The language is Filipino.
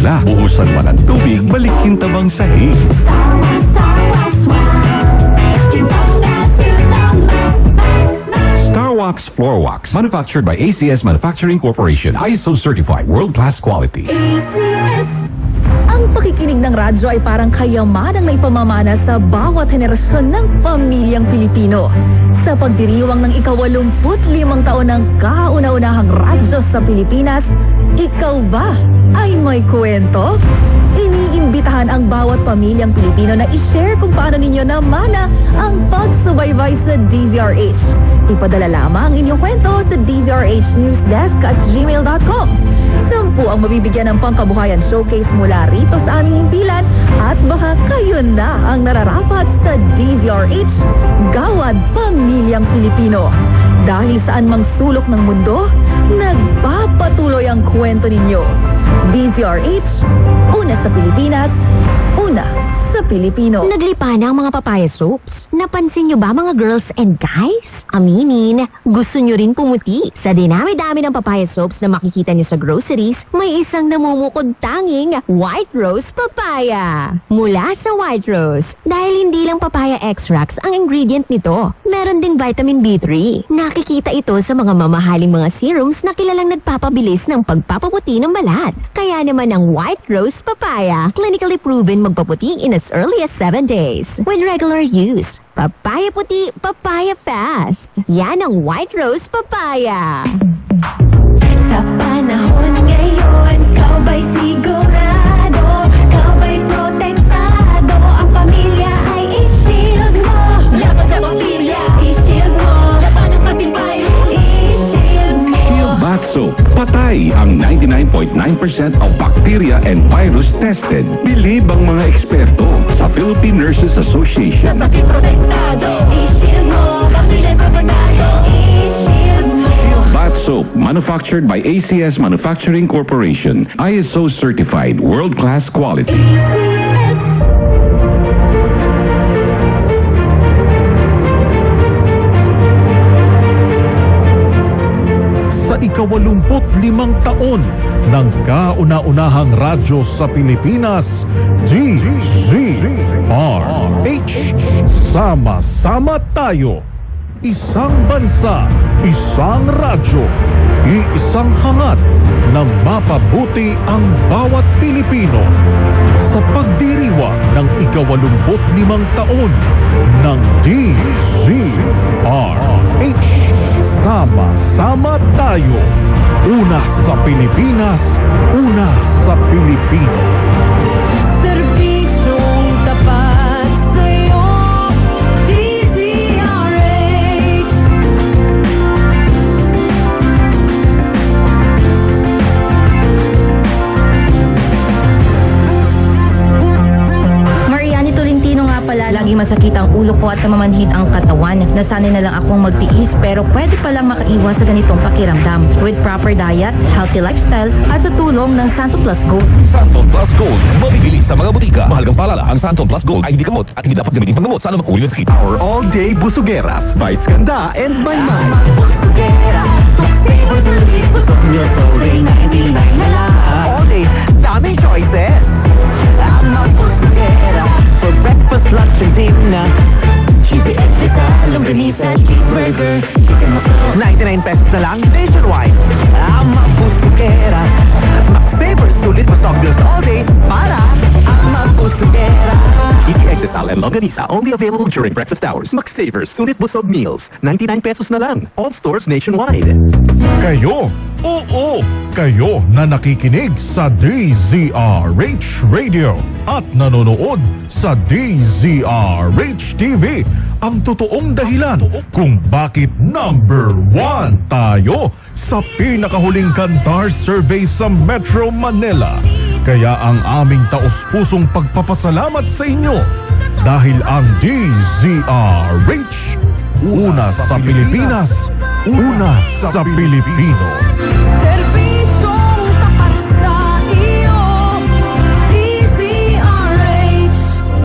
nila. Buhusan man ang tubig, balikintabang sahig. Starwax Floor Wax, manufactured by ACS Manufacturing Corporation. ISO certified, world-class quality. Ang pakikinig ng radyo ay parang kayamanang na ipamamana sa bawat henerasyon ng pamilyang Pilipino. Sa pagdiriwang ng ika-85 taon ng kauna-unahang radyo sa Pilipinas, ikaw ba ay may kwento? Iniimbitahan ang bawat pamilyang Pilipino na i-share kung paano ninyo namana ang pagsubaybay sa DZRH. Ipadala lamang inyong kwento sa dzrhnewsdesk@gmail.com. 10 ang mabibigyan ng pangkabuhayan showcase mula rito sa aming himpilan at baka kayo na ang nararapat sa DZRH, Gawad Pamilyang Pilipino. Dahil saan mang sulok ng mundo, nagpapatuloy ang kwento ninyo. DZRH, una sa Pilipinas, una sa Pilipino. Naglipa na ang mga papaya soaps. Napansin nyo ba mga girls and guys? Aminin, gusto nyo rin pumuti. Sa dinami-dami ng papaya soaps na makikita nyo sa groceries, may isang namumukod tanging White Rose Papaya. Mula sa White Rose, dahil hindi lang papaya extracts ang ingredient nito, meron ding vitamin B3. Nakikita ito sa mga mamahaling mga serums na kilalang nagpapabilis ng pagpapaputi ng balat. Kaya naman ang White Rose Papaya, clinically proven magpaputi in as early as 7 days. With regular use, papaya puti, papaya fast. Yan ang White Rose Papaya. Sa panahon ngayon, ikaw ba'y sigurado? Ikaw ba'y protektado? Ang pamilya ay i-shield mo. Laban sa pamilya, i-shield mo. Laban ng patibay, i-shield mo. Shield Bath Soap. Patay ang 99.9% of bacteria and virus tested. Bilib ang mga eksperto sa Philippine Nurses Association. Sa sakit protektado, i-shield mo. Pamilya protektado, i-shield mo. Bath Soap, manufactured by ACS Manufacturing Corporation. ISO certified, world-class quality. Sa ika-85 taon ng kauna-unahang radyo sa Pilipinas, DZRH. Sama-sama tayo. Isang bansa, isang radyo, iisang hangat na mapabuti ang bawat Pilipino. Sa pagdiriwa ng ika-85 taon ng DZRH. Sama-sama tayo. Una sa Pilipinas, una sa Pilipino. Serbisyong tapat sa'yo, DZRH. Mariani Tolentino nga pala, lagi masakit ang ulo ko at namamanhid ang katawan. Nasanay na lang akong magtiis pero pwede palang makaiwas sa ganitong pakiramdam. With proper diet, healthy lifestyle at sa tulong ng Santon Plus Gold. Santon Plus Gold, mabibili sa mga butika. Mahalagang paalala, ang Santon Plus Gold ay hindi gamot at hindi dapat gamitin panggamot sa anumang uri ng sakit. Our all-day busugeras by Skanda and by Mike. All day, daming choices. For breakfast, lunch, and dinner. Cheesy egg pizza, longganisa, cheeseburger. 99 pesos na lang nationwide. Ama Busugera. Max Savers, sulit mo stock deals all day para Ama Busugera. Easy egg desal and longganisa only available during breakfast hours. Max Savers, sulit busog meals. 99 pesos na lang. All stores nationwide. Kayo, oo, kayo na nakikinig sa DZRH Radio at nanonood sa DZRH TV, ang totoong dahilan kung bakit #1 tayo sa pinakahuling Kantar survey sa Metro Manila. Kaya ang aming taus-pusong pagpapasalamat sa inyo dahil ang DZRH, una sa Pilipinas, una sa Pilipino.